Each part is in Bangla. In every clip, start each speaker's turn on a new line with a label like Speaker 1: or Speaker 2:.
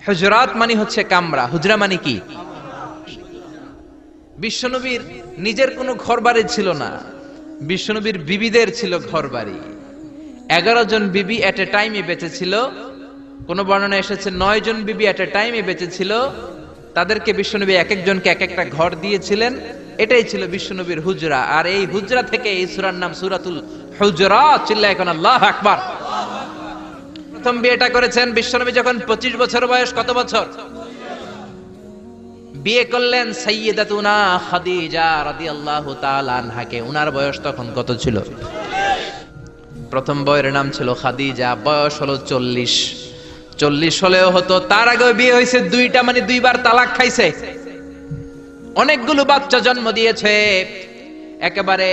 Speaker 1: হুজরাত মানে হচ্ছে কামরা, হুজরা মানে কি? বিশ্বনবীর নিজের কোনো ঘরবাড়ি ছিল না, বিশ্বনবীর বিবিদের ছিল ঘরবাড়ি। 11 জন বিবি এট এ টাইমে বেঁচে ছিল। কোন বর্ণনা এসেছে 9 জন বিবি এট এ টাইমে বেঁচে ছিল। তাদেরকে বিশ্বনবী এক একজনকে এক একটা ঘর দিয়েছিলেন। এটাই ছিল বিশ্বনবীর হুজরা। আর এই হুজরা থেকে এই সূরার নাম সূরাতুল হুজুরাত। চিল্লায় এখন আল্লাহু আকবার। প্রথম বিয়েটা করেছেন বিশ্বনবী যখন 25 বছর বয়স। কত বছর? বিয়ে করলেন সাইয়্যিদাতুনা খাদিজা রাদিয়াল্লাহু তাআলা আনহাকে। উনার বয়স তখন কত ছিল? প্রথম বউয়ের নাম ছিল খাদিজা, বয়স হলো 40। 40 হলেও হতো, তার আগে বিয়ে হয়েছে দুইটা, মানে দুইবার তালাক খাইছে, অনেকগুলো বাচ্চা জন্ম দিয়েছে, একেবারে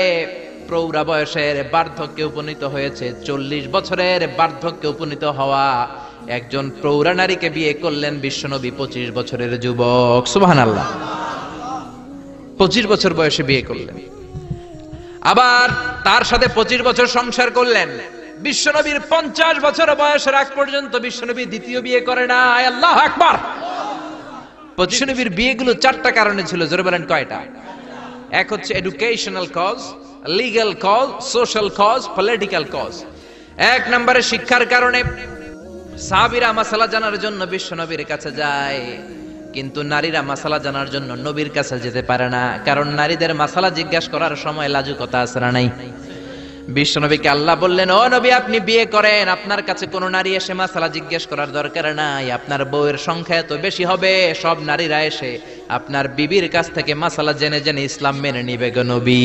Speaker 1: প্রৌঢ়া বয়সের বার্ধক্যে উপনীত হয়েছে। 40 বছরের বার্ধক্যে উপনীত হওয়া একজন প্রৌঢ়া নারীকে বিয়ে করলেন বিশ্বনবী 25 বছরের যুবক। সুবহানাল্লাহ, 25 বছর বয়সে বিয়ে করলেন। আবার তার সাথে 25 বছর সংসার করলেন। বিশ্বনবীর 50 বছর বয়সের আগ পর্যন্ত বিশ্বনবী দ্বিতীয় বিয়ে করে না। আল্লাহু আকবার। বিশ্বনবীর বিয়েগুলো 4টা কারণে ছিল। জোরে বলেন কয়টা? এক হচ্ছে educational cause, legal cause, social cause, political cause. এক নম্বরে শিক্ষার কারণে। সাহাবীরা মাসালা জানার জন্য বিশ্বনবীর কাছে যায়, কিন্তু নারীরা মাসালা জানার জন্য নবীর কাছে যেতে পারে না, কারণ নারীদের মাসালা জিজ্ঞাসা করার সময় লাজুকতা আছে না নাই? বিশ্বনবীকে আল্লাহ বললেন, ও নবী আপনি বিয়ে করেন, আপনার কাছে কোন নারী এসে মাসালা জিজ্ঞেস করার দরকার নাই, আপনার বউয়ের সংখ্যা এত বেশি হবে, সব নারীরা এসে আপনার বিবির কাছ থেকে মাসালা জেনে জেনে ইসলাম মেনে নিবে গো নবী।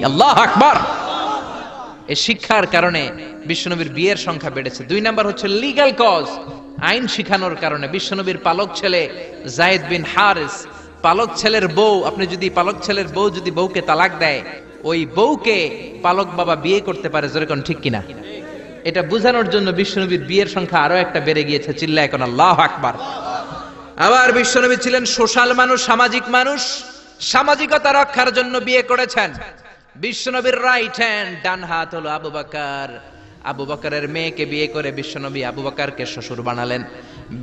Speaker 1: আল্লাহু আকবার। এই শিক্ষার কারণে বিশ্বনবীর বিয়ের সংখ্যা বেড়েছে। 2 নাম্বার হচ্ছে লিগ্যাল কজ, আইন শিখানোর কারণে। বিশ্বনবীর পালক ছেলে যায়েদ বিন হারিস, পালক ছেলের বউ, আপনি যদি পালক ছেলের বউ যদি বউকে তালাক দেয়, ওই বউকে পালক বাবা বিয়ে করতে পারে। যেরকম ঠিক কিনা? এটা বোঝানোর জন্য বিশ্বনবীর বিয়ের সংখ্যা আরো একটা বেড়ে গিয়েছে। চিল্লায় এখন আল্লাহু আকবার। আবার বিশ্বনবী ছিলেন সোশ্যাল মানুষ, সামাজিক মানুষ। সামাজিকতা রক্ষার জন্য বিয়ে করেছেন। বিশ্বনবীর রাইট হ্যান্ড, ডান হাত হলো আবু বকর। আবু বকরের মেয়েকে বিয়ে করে বিশ্বনবী আবু বকরকে শ্বশুর বানালেন।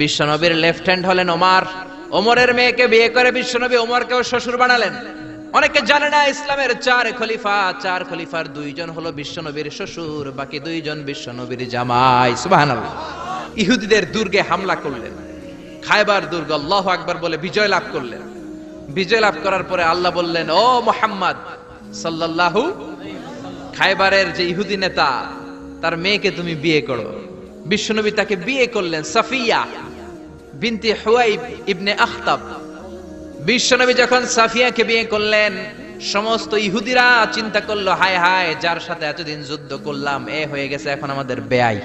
Speaker 1: বিশ্বনবীর লেফট হ্যান্ড হলেন ওমর। ওমরের মেয়েকে বিয়ে করে বিশ্বনবী ওমরকেও শ্বশুর বানালেন। অনেকে জানে না ইসলামের 4 খলিফা, 4 খলিফার 2 জন হলো বিশ্বনবীর শ্বশুর, বাকি 2 জন বিশ্বনবীর জামাই। সুবহানাল্লাহ। ইহুদিদের দুর্গে হামলা করলেন, খায়বার দুর্গ, আল্লাহু আকবার বলে বিজয় লাভ করলেন। বিজয় লাভ করার পরে আল্লাহ বললেন, ও মুহাম্মদ সাল্লাল্লাহু, খায়বারের যে ইহুদি নেতা তার মেয়েকে তুমি বিয়ে করো। বিশ্বনবী তাকে বিয়ে করলেন, সাফিয়া বিনতে হুয়াইব ইবনে আখতাব। বিশ্বনবী যখন সাফিয়াকে বিয়ে করলেন, সমস্ত ইহুদিরা চিন্তা করলো, হায় হায়, যার সাথে এতদিন যুদ্ধ করলাম এ হয়ে গেছে এখন আমাদের বেয়াই।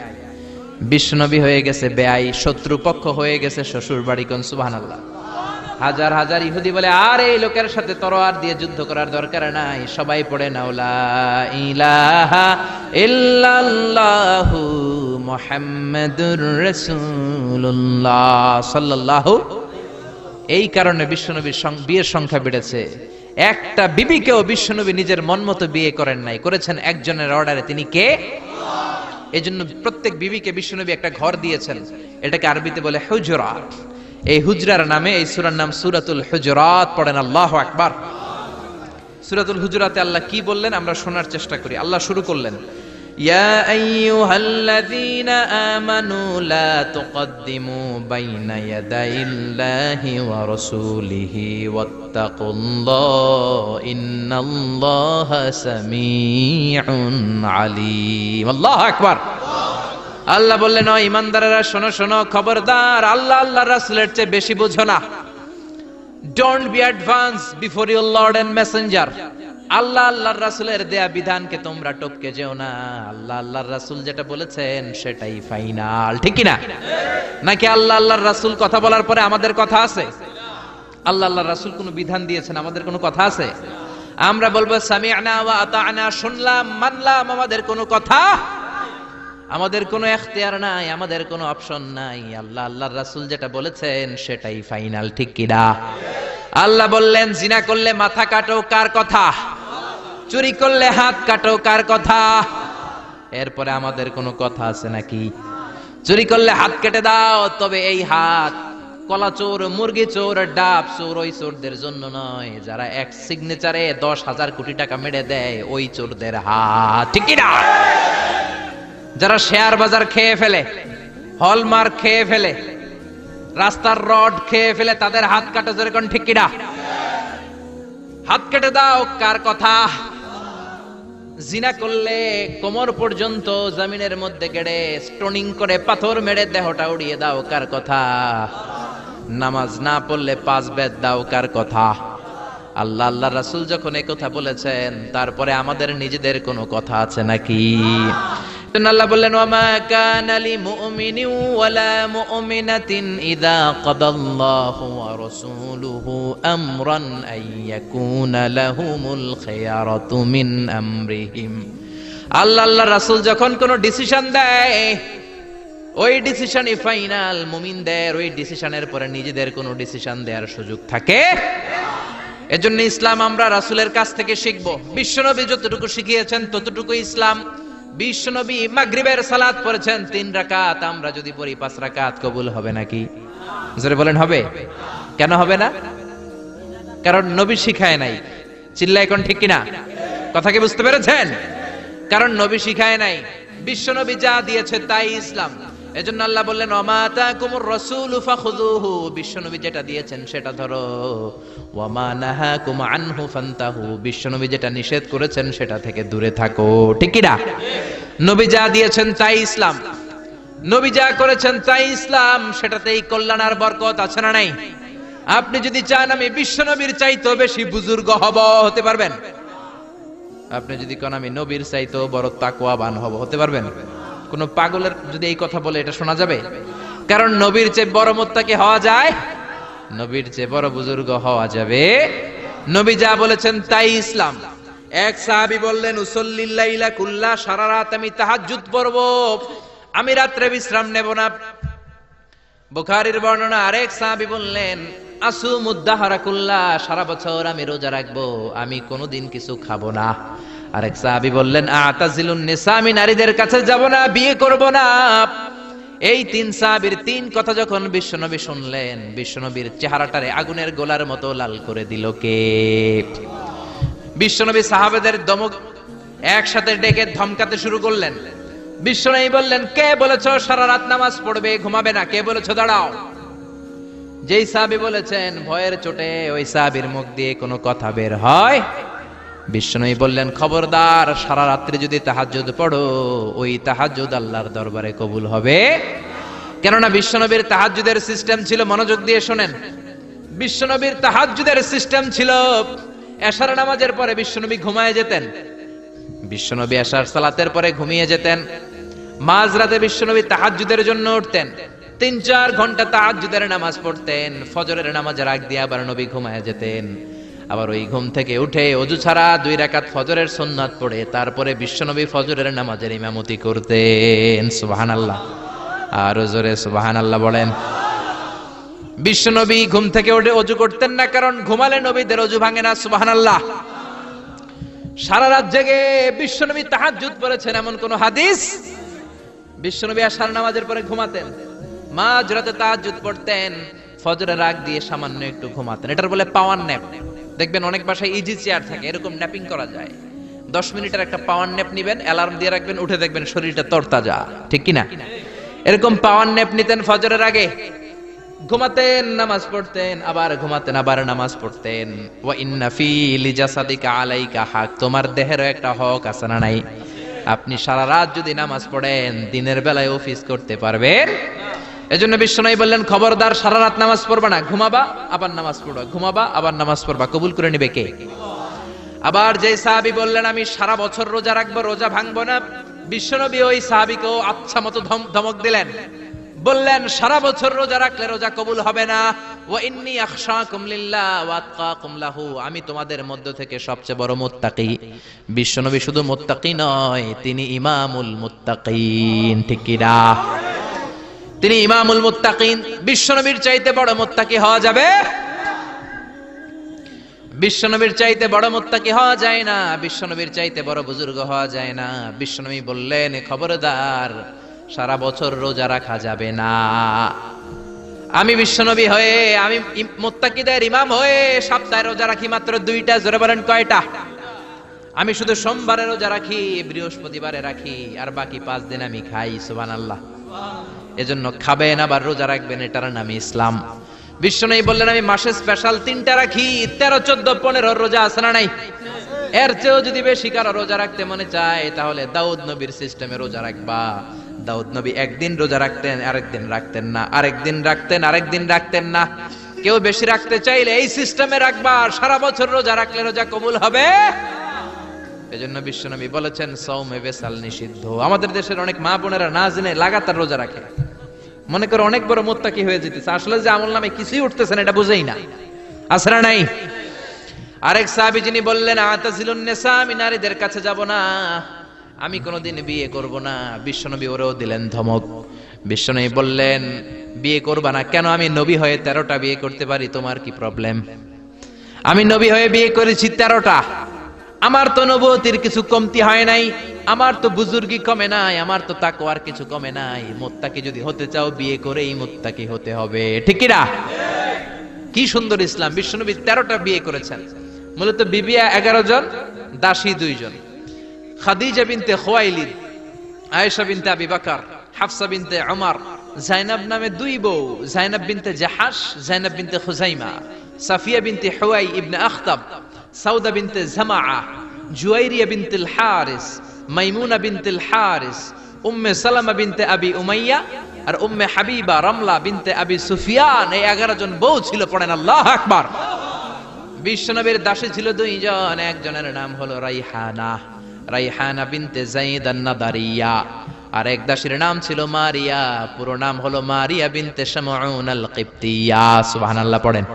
Speaker 1: বিশ্বনবী হয়ে গেছে বেয়াই, শত্রুপক্ষ হয়ে গেছে শ্বশুর বাড়ি। কোন সুবহানাল্লাহ। হাজার হাজার ইহুদি বলে, আর এই লোকের সাথে তরোয়ার দিয়ে যুদ্ধ করার দরকার নাই, সবাই পড়ে নাও লা ইলাহা ইল্লাল্লাহু মুহাম্মাদুর রাসূলুল্লাহ সাল্লাল্লাহু। এই কারণে বিশ্বনবীর বিয়ের সংখ্যা বেড়েছে। একটা বিবিকেও বিশ্বনবী নিজের মন মতো বিয়ে করেন নাই, করেছেন একজনের অর্ডারে। তিনি কে? এই জন্য প্রত্যেক বিবিকে বিশ্বনবী একটা ঘর দিয়েছেন। এটাকে আরবিতে বলে হুজরাত। এই হুজরার নামে এই সূরার নাম সূরাতুল হুজরাত। পড়েন আল্লাহু আকবার। সূরাতুল হুজরাতে আল্লাহ কি বললেন আমরা শোনার চেষ্টা করি। আল্লাহ শুরু করলেন, ইয়া আইয়ুহাল্লাযীনা আমানু লা তুকদ্দিমু বাইনা ইয়াদাইল্লাহি ওয়া রাসূলিহি ওয়াত্তাকুল্লাহ ইন্নাল্লাহা সামিউন আলীম। আল্লাহু আকবার। আল্লাহ বললেন, ও ইমানদারেরা শোনো শোনো, খবরদার, আল্লাহ আল্লাহর রাসূলের চেয়ে বেশি বুঝো না। Don't be advance before your lord and messenger. আল্লাহ আল্লাহর রাসূলের দেয়া বিধানকে তোমরা টপকে যেও না। আল্লাহ আল্লাহর রাসূল যেটা বলেছেন সেটাই ফাইনাল। ঠিক কি না? নাকি আল্লাহ আল্লাহর রাসূল কথা বলার পরে আমাদের কথা আছে? আল্লাহ আল্লাহর রাসূল কোনো বিধান দিয়েছেন, আমাদের কোনো কথা আছে? আমরা বলবো সামি'না ওয়া আতা'না, শুনলাম মানলাম, আমাদের কোনো কথা, আমাদের কোনো এখতিয়ার নাই, আমাদের কোনো অপশন নাই। আল্লাহ আল্লাহর রাসূল যেটা বলেছেন সেটাই ফাইনাল। ঠিক কি না? আল্লাহ বললেন, জিনা করলে মাথা কাটো, কার কথা? চুরি করলে হাত কাটো, কার কথা? এরপরে আমাদের কোনো কথা আছে নাকি? চুরি করলে হাত কেটে দাও, তবে এই হাত কলা চোর, মুরগি চোর, ডাব চোর ওই চোরদের জন্য নয়, যারা এক সিগনেচারে 10,000 কোটি টাকা মেরে দেয় ওই চোরদের হাত, ঠিক কি না? যারা শেয়ার বাজার খেয়ে ফেলে, হলমার্ক খেয়ে ফেলে, রাস্তার রড খেয়ে ফেলে, তাদের হাত কাটা, জোরে কোন ঠিক কি না? হাত কেটে দাও কার কথা? জিনা করলে কোমর পর্যন্ত জমিনের মধ্যে গেড়ে স্টোনিং করে পাথর মেরে দেহটা উড়িয়ে দাও কার কথা? নামাজ না পড়লে 5 বেদ দাও কার কথা? আল্লাহ আল্লাহ রাসূল যখন এই কথা বলেছেন, তারপরে আমাদের নিজেদের কোনো কথা আছে নাকি? আল্লাহ বললেন, ওয়ামা কানা লিমুমিনিন ওয়ালা মুমিনাতিন ইযা কাদাল্লাহু ওয়া রাসূলুহু আমরান আইয়াকুনা লাহুমুল খিয়ারাতু মিন আমরিহিম। আল্লাহ আল্লাহ রাসূল যখন কোনো ডিসিশন দেয়, ওই ডিসিশনই ফাইনাল। মুমিনদের ওই ডিসিশনের পরে নিজেদের কোনো ডিসিশন দেওয়ার সুযোগ থাকে? এজন্য ইসলাম আমরা রাসূলের কাছ থেকে শিখব। বিশ্বনবী যতটুকু শিখিয়েছেন ততটুকু ইসলাম। বিশ্বনবী মাগরিবের সালাত পড়েছেন 3 রাকাত, আমরা যদি পড়ি 5 রাকাত, কবুল হবে নাকি? জোরে বলেন হবে? কেন হবে না? কারণ নবী শিখায় নাই। চিল্লায় কোন ঠিক কিনা? কথা কি বুঝতে পেরেছেন? কারণ নবী শিখায় নাই, বিশ্বনবী যা দিয়েছে তাই ইসলাম। এজন্য আল্লাহ বললেন, ওয়া মা আতাকুমুর রাসূলু ফাখুযুহু, বিশ্বনবী যেটা দিয়েছেন সেটা ধরো। ওয়া মা নাহাকুম আনহু ফান্তাহু, বিশ্বনবী যেটা নিষেধ করেছেন সেটা থেকে দূরে থাকো, ঠিক কি না? নবী যা দিয়েছেন তাই ইসলাম, নবী যা করেছেন তাই ইসলাম, সেটাতেই কল্যাণ আর বরকত আছে না নাই? আপনি যদি চান আমি বিশ্বনবীর চাইতেও বেশি বুজুর্গ হব, হতে পারবেন? আপনি যদি কোন আমি নবীর চাইতেও বড় তাকওয়াবান হব, হতে পারবেন? কোন পাগলের যদি এই কথা বলে এটা শোনা যাবে? কারণ নবীর চেয়ে বড় মুত্তাকি হওয়া যায়, নবীর চেয়ে বড় বুজুর্গ হওয়া যাবে। নবী যা বলেছেন তাই ইসলাম। এক সাহাবী বললেন, উসাল্লিল লাইলা কুল্লা, সারা রাত আমি তাহাজ্জুদ পড়ব, আমি রাত্রে বিশ্রাম নেব না। বুখারীর বর্ণনা। আরেক সাহাবী বললেন, আসুমুদ দাহরা কুল্লা, সারা বছর আমি রোজা রাখবো, আমি কোনোদিন কিছু খাবো না। আরেক সাহাবী বললেন, আতাজিলুন নিসা, আমি নারীদের কাছে যাব না, বিয়ে করব না। এই 3 সাহাবীর 3 কথা যখন বিশ্বনবী শুনলেন, বিশ্বনবীর চেহারাটারে আগুনের গোলার মতো লাল করে দিল কে? বিশ্বনবী সাহাবেদের দমক একসাথে ডেকে ধমকাতে শুরু করলেন। বিশ্বনবী বললেন, কে বলেছো সারা রাত নামাজ পড়বে, ঘুমাবে না? কে বলেছো দাঁড়াও? যেই সাহাবী বলেছেন, ভয়ের চোটে ওই সাহাবীর মুখ দিয়ে কোনো কথা বের হয়। বিশ্বনবী বললেন, খবরদার, সারা রাত্রি যদি তাহাজ্জুদ পড়ো, ওই তাহাজ্জুদ আল্লাহর দরবারে কবুল হবে। কেননা বিশ্বনবীর তাহাজ্জুদের সিস্টেম ছিল, মনোযোগ দিয়ে শুনেন, বিশ্বনবীর তাহাজ্জুদের সিস্টেম ছিল, এশার নামাজের পরে বিশ্বনবী ঘুমায় যেতেন। বিশ্বনবী এশার সালাতের পরে ঘুমিয়ে যেতেন। মাঝরাতে বিশ্বনবী তাহাজ্জুদের জন্য উঠতেন, 3-4 ঘন্টা তাহাজ্জুদের নামাজ পড়তেন। ফজরের নামাজের আগ দিয়ে আবার নবী ঘুমায় যেতেন। আবার ওই ঘুম থেকে উঠে ওযু ছাড়া 2 রাকাত ফজরের সুন্নাত পড়ে তারপরে বিশ্বনবী ফজরের নামাজের ইমামতি করতেন। সুবহানাল্লাহ, আর জোরে সুবহানাল্লাহ বলেন। বিশ্বনবী ঘুম থেকে উঠে ওযু করতেন না, কারণ ঘুমালে নবীদের ওযু ভাঙে না। সুবহানাল্লাহ। সারা রাত জেগে বিশ্বনবী তাহাজ্জুদ পড়েছেন এমন কোন হাদিস? বিশ্বনবী আশার নামাজের পরে ঘুমাতেন, মাঝরাতে তাহাজ্জুদ পড়তেন, ফজরের আগ দিয়ে সামান্য একটু ঘুমাতেন। এটার বলে পাওয়ার ন্যাপ। দেখবেন অনেক বাসায় ইজি চেয়ার থাকে, এরকম ন্যাপিং করা যায়। 10 মিনিটের একটা পাওয়ার ন্যাপ নিবেন, অ্যালার্ম দিয়ে রাখবেন, উঠে দেখবেন শরীরটা তরতাজা, ঠিক কি না? এরকম পাওয়ার ন্যাপ নিতেন ফজরের আগে, ঘুমাতেন, নামাজ পড়তেন, আবার ঘুমাতেন, আবার নামাজ পড়তেন। ওয়া ইন্না ফি লিজাসাদিকা আলাইকা হক, তোমার দেহেরও একটা হক আছে না নাই? আপনি সারা রাত যদি নামাজ পড়েন, দিনের বেলায় অফিস করতে পারবেন? এজন্য বিশ্বনবী বললেন, খবরদার, সারা রাত নামাজ পড়বা না, ঘুমাবা আবার নামাজ পড়বা, ঘুমাবা আবার নামাজ পড়বা, কবুল করে নিবে কে? আবার যে সাহাবী বললেন, আমি সারা বছর রোজা রাখবো, রোজা ভাঙবো না, বিশ্বনবী ওই সাহাবীকেও আচ্ছা মতো ধমক দিলেন, বললেন, সারা বছর রোজা রাখলে রোজা কবুল হবে না। ওয়া ইন্নী আখশাকুম লিল্লাহ ওয়া আতকাকুম লাহু, আমি তোমাদের মধ্য থেকে সবচেয়ে বড় মুত্তাকি। বিশ্বনবী শুধু মুত্তাকি নয়, তিনি ইমামুল মুত্তাকিন, ঠিক কি না? তিনি ইমামুল মুত্তাকিন। বিশ্বনবীর চাইতে বড় মুত্তাকি হওয়া যাবে? বিশ্বনবীর চাইতে বড় মুত্তাকি হওয়া যায় না, বিশ্বনবীর চাইতে বড় বুজুর্গ হওয়া যায় না। বিশ্বনবী বললেন, খবরদার, সারা বছর রোজা রাখা যাবে না। আমি বিশ্বনবী হয়ে, আমি মুত্তাকিদের ইমাম হয়ে সপ্তাহে রোজা রাখি মাত্র 2টা। জোরে বলেন কয়টা? আমি শুধু সোমবারে রোজা রাখি, বৃহস্পতিবারে রাখি, আর বাকি 5 দিন আমি খাই। সুবহানাল্লাহ। এজন্য খাবেন আবার রোজা রাখবেন, এটার নামই ইসলাম। বিশ্বনবী বললেন আমি মাসে স্পেশাল 3টা রাখি। 13, 14, 15 রোজা আছে না নাই? এর চেয়েও যদি বেশি কারো রোজা রাখতে মনে চায় তাহলে দাউদ নবীর সিস্টেমে রোজা রাখবা। দাউদ নবী একদিন রোজা রাখতেন, আরেকদিন রাখতেন না, আরেকদিন রাখতেন, আরেকদিন রাখতেন না। কেউ বেশি রাখতে চাইলে এই সিস্টেমে রাখবা, সারা বছর রোজা রাখলে রোজা কবুল হবে। এজন্য বিশ্বনবী বলেছেন সওমে বেসাল নিষিদ্ধ। আমাদের দেশের অনেক মা বোনেরা না জেনে লাগাতার রোজা রাখে, মনে করে অনেক বড় মুত্তাকি হয়ে যেতেছে, আসলে যে আমল নামে কিছুই উঠতেছে না এটা বুঝেই না। আসরা নাই? আরেক সাহাবী যিনি বললেন আতাজিলুন নিসা, আমি নারীদের কাছে যাব না, আমি কোনোদিন বিয়ে করব না। বিশ্বনবী ওরেও দিলেন ধমক। বিশ্বনবী বললেন বিয়ে করবা না কেন? আমি নবী হয়ে 13টা বিয়ে করতে পারি, তোমার কি প্রবলেম? আমি নবী হয়ে বিয়ে করেছি 13টা, আমার তো নবুয়তির কিছু কমতি হয় নাই, আমার তো বুজুর্গি কমে নাই, আমার তো তাকওয়ার কিছু কমে নাই। মুত্তাকি যদি হতে চাও বিয়ে করেই মুত্তাকি হতে হবে, ঠিক কি না? কি সুন্দর ইসলাম! বিশ্বনবী 13টা বিয়ে করেছেন। মূলত বিবিয়া 11 জন, দাসী 2 জন। খাদিজা বিনতে খুয়াইলিদ, আয়েশা বিনতে আবি বকর, হাফসা বিনতে উমর, জাইনাব নামে 2 বউ, জাইনাব বিনতে জাহাশ, জাইনাব বিনতে খুজাইমা, সাফিয়া বিনতে হুয়াই ইবনে আখতাব, সাউদা বিনতে জামাআ, জুয়াইরিয়া বিনতুল হারিস, মাইমুনা বিনতুল হারিস, উম্মে সালামা বিনতে আবি উমাইয়া, আর উম্মে হাবিবা রামলা বিনতে আবি সুফিয়ান। এই 11 জন বউ ছিল। পড়েন আল্লাহু আকবার। বিশ্বনবীর দাসী ছিল 2 জন, একজনের নাম হলো রাইহানা, রাইহানা বিনতে যায়েদ আন-নাদারিয়া, আর এক দাসীর নাম ছিল মারিয়া, পুরো নাম হলো মারিয়া বিনতে শামউন আল-কিবতিয়া। সুবহানাল্লাহ পড়েন।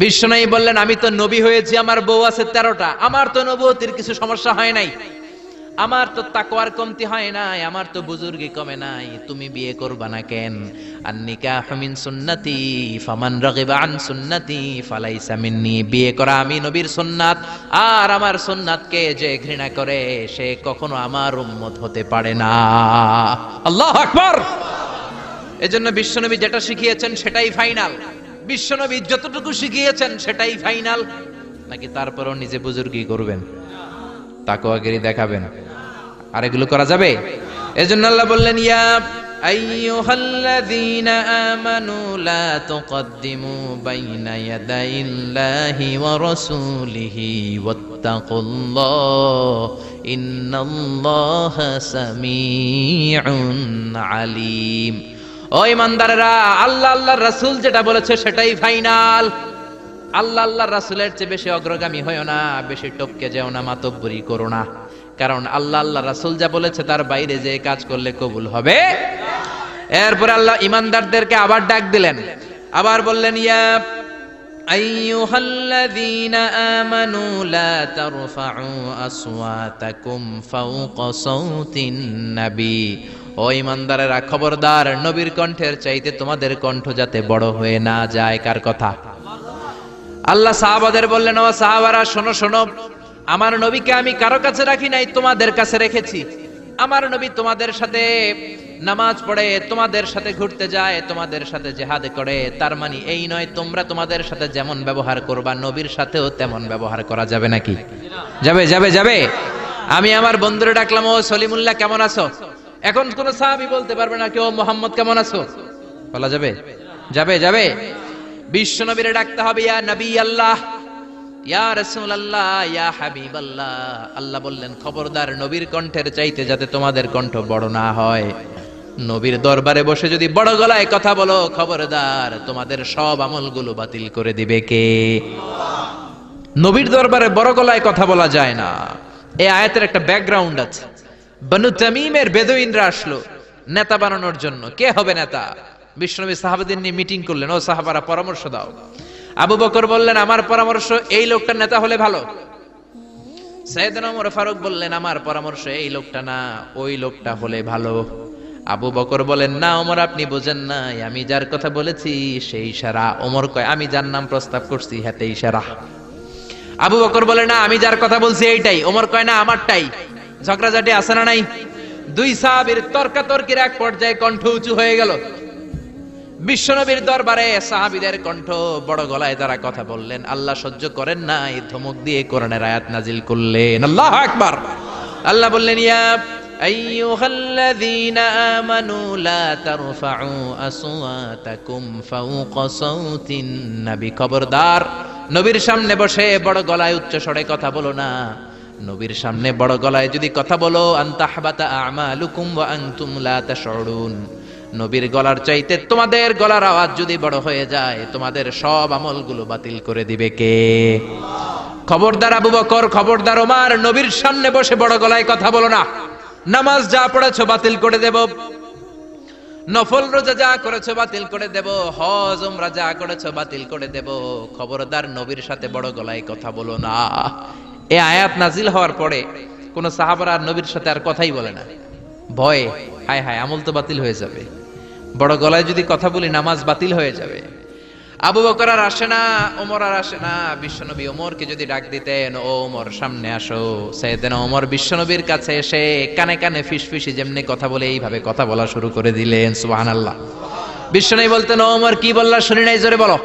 Speaker 1: বিশ্বনবী বললেন আমি তো নবী হয়েছি, আমার বউ আছে 13টা, আমার তো নবুয়তির কিছু সমস্যা হয় নাই, আমার তো তাকওয়ার কমতি হয় নাই, আমার তো বুজুর্গি কমে নাই, তুমি বিয়ে করবা না কেন? আন-নিকাহু মিন সুন্নতি ফামান রাগিবা আন সুন্নতি ফালাইসা মিন্নি। বিয়ে করা আমি নবীর সুন্নাত, আর আমার সুন্নাতকে যে ঘৃণা করে সে কখনো আমার উম্মত হতে পারে না। আল্লাহু আকবার। এজন্য বিশ্বনবী যেটা শিখিয়েছেন সেটাই ফাইনাল। বিশ্বনবী যতটুকু শিখিয়েছেন সেটাই ফাইনাল। নাকি তারপরও নিজে বুজুর্গি করবেন, তাকওয়াগিরি দেখাবেন, আর এগুলো করা যাবে? এজন্য আল্লাহ বললেন ইয়া আইয়ুহাল্লাযীনা আমানু লা তুকদ্দিমু বাইনা ইয়াদাইল্লাহি ওয়া রাসূলিহি ওয়াত্তাকুল্লাহ ইন্নাল্লাহা সামিউন আলীম। ও ইমানদারেরা, আল্লাহ আল্লাহর রাসূল যেটা বলেছে সেটাই ফাইনাল। আল্লাহ আল্লাহর রাসূলের চেয়ে বেশি অগ্রগামী হয়ো না, বেশি টপকে যেও না, মাতব্বরি করো না। কারণ আল্লাহ আল্লাহ রাসূল যা বলেছে তার বাইরে যে কাজ করলে কবুল হবে। এরপর আল্লাহ ইমানদারদেরকে আবার ডাক দিলেন, আবার বললেন ইয়া আইয়ুহাল্লাযীনা আমানু লা তারফাউ আসওয়াতাকুম ফাওকা সাওতিন নবী। ও ইমানদারেরা, খবরদার, নবীর কণ্ঠের চাইতে তোমাদের কণ্ঠ যাতে বড় হয়ে না যায়। কার কথা? আল্লাহ সাহাবাদের বললেন ও সাহাবারা শোনো শোনো, আমার নবীকে আমি কারো কাছে রাখি নাই, তোমাদের কাছে রেখেছি। আমার নবী তোমাদের সাথে নামাজ পড়ে, তোমাদের সাথে ঘুরতে যায়, তোমাদের সাথে জিহাদ করে। তার মানে এই নয় তোমরা তোমাদের সাথে যেমন ব্যবহার করবা নবীর সাথেও তেমন ব্যবহার করা যাবে নাকি? যাবে যাবে যাবে। আমি আমার বন্ধুরে ডাকলাম, ও সলিমুল্লাহ কেমন আছো? এখন কোন সাহাবী বলতে পারবে না কেউ মোহাম্মদ কেমন আছো, বলা যাবে? যাবে যাবে। বিশ্ব নবীরে ডাকতে হবে ইয়া নবী আল্লাহ, ইয়া রাসূলুল্লাহ, ইয়া হাবিবাল্লাহ। আল্লাহ বললেন খবরদার, নবীর কণ্ঠের চাইতে যাতে তোমাদের কণ্ঠ বড় না হয়। নবীর দরবারে বসে যদি বড় গলায় কথা বলো, খবরদার, তোমাদের সব আমলগুলো বাতিল করে দিবে কে? নবীর দরবারে বড় গলায় কথা বলা যায় না। এই আয়াতের একটা ব্যাকগ্রাউন্ড আছে। বনু তামিমের বেদুইনরা আসলো নেতা বানানোর জন্য। কে হবে নেতা? বিশ্বনবী সাহাবাদের নিয়ে মিটিং করলেন, ও সাহাবারা পরামর্শ দাও। আবু বকর বললেন আমার পরামর্শ এই লোকটা নেতা হলে ভালো। সাইয়েদনা ওমর ফারুক বললেন আমার পরামর্শ এই লোকটা না, ওই লোকটা হলে ভালো। আবু বকর বলেন না ওমর আপনি বোঝেন নাই, আমি যার কথা বলেছি সেই ইশারা। ওমর কয় আমি যার নাম প্রস্তাব করছি হাতে ইশারা। আবু বকর বলে না আমি যার কথা বলছি এইটাই। ওমর কয় না আমারটাই। ঝগড়াঝাটি আছে না নাই? দুই সাহাবীর তর্কাতর্কির এক পর্যায়ে কণ্ঠ উঁচু হয়ে গেল। বিশ্বনবীর দরবারে সাহাবীদের কণ্ঠ বড় গলায় তারা কথা বললেন, আল্লাহ সহ্য করেন না, এই ধমক দিয়ে কোরআনের আয়াত নাজিল করলেন। আল্লাহু আকবার। আল্লাহ বললেন, ইয়া আইয়ুহাল্লাযীনা আমানু লা তারফাউ আসওয়াতাকুম ফাওকা সাওতিন নবী, খবরদার নবীর সামনে বসে বড় গলায় উচ্চ স্বরে কথা বলো না। নবীর সামনে বড় গলায় যদি কথা বলো, আনতাহবাতা আমালুকুম ওয়া আনতুম লা তাশউরুন, নবীর গলার চাইতে তোমাদের গলার আওয়াজ যদি বড় হয়ে যায়, তোমাদের সব আমলগুলো বাতিল করে দিবে কে? খবরদার আবু বকর, খবরদার ওমর, নবীর সামনে বসে বড় গলায় কথা বলো না। নামাজ যা পড়েছো বাতিল করে দেব, নফল রোজা যা করেছো বাতিল করে দেব, হজ উমরা যা করেছো বাতিল করে দেব। খবরদার নবীর সাথে বড় গলায় কথা বলো না। এই আয়াত নাজিল হওয়ার পরে কোন সাহাবারা আর নবীর সাথে আর কথাই বলে না, ভয়ে, হায় হায় আমল তো বাতিল হয়ে যাবে, বড় গলায় যদি কথা বলি নামাজ বাতিল হয়ে যাবে। আবু বকর আর আসে না, ওমর আর আসে না। বিশ্বনবী ওমরকে যদি ডাক দিতেন, ও ওমর সামনে আসো, সাইয়েদনা ওমর বিশ্বনবীর কাছে এসে কানে কানে ফিসফিসি যেমনি কথা বলে এইভাবে কথা বলা শুরু করে দিলেন। সুবহানাল্লাহ। বিশ্বনবী বলতেন, ও ওমর কি বললা শুনি নাই, জোরে বলো,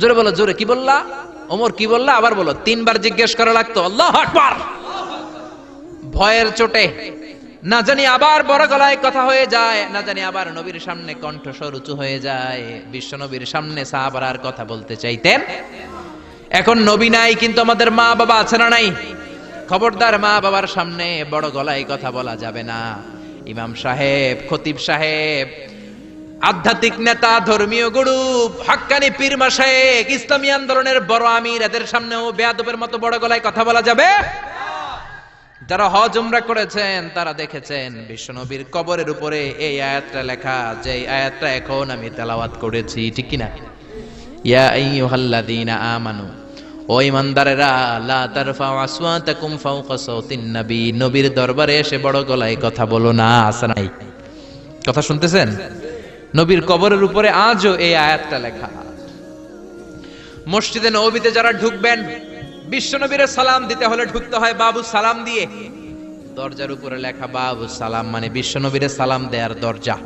Speaker 1: জোরে বলো, জোরে, কি বললা ওমর, কি বললা, আবার বলো। 3 বার জিজ্ঞেস করা লাগতো। আল্লাহু আকবার। ভয়ের চোটে না জানি আবার বড় গলায় কথা হয়ে যায়, না জানি আবার নবীর সামনে কণ্ঠস্বর উঁচু হয়ে যায়। বিশ্ব নবীর সামনে সাহাবারা আর কথা বলতে চাইতেন। এখন নবী নাই, কিন্তু আমাদের মা বাবা আছে না নাই? খবরদার মা বাবার সামনে বড় গলায় কথা বলা যাবে না। ইমাম সাহেব, খতিব সাহেব, আধ্যাত্মিক নেতা, ধর্মীয় গুরু, হাক্কানি পীর মাশায়েখ, ইসলামী আন্দোলনের বড় আমির, এদের সামনেও বেয়াদবের মতো বড় গলায় কথা বলা যাবে? যারা হজ উমরা করেছেন তারা দেখেছেন বিশ্বনবীর কবরের উপরে এই আয়াতটা লেখা, যে আয়াতটা এখন আমি তেলাওয়াত করেছি, ঠিক কি না? ইয়া আইয়ুহাল্লাযীনা আমানু, ও ঈমানদারেরা, লা তারফাউ আসওয়াতাকুম ফাওকা সাওতিন নবী, নবীর দরবারে এসে বড় গলায় কথা বলো না। আছে নাই? কথা শুনতেছেন? নবীর কবরের উপরে আজও এই আয়াতটা লেখা। মসজিদে নববীতে যারা ঢুকবেন, বিশ্বনবীর সালাম দিতে হলে ঢুকতে হয় বাবু সালাম দিয়ে। দরজার উপরে লেখা বাবু সালাম, মানে বিশ্বনবীর সালাম দেয়ার দরজা।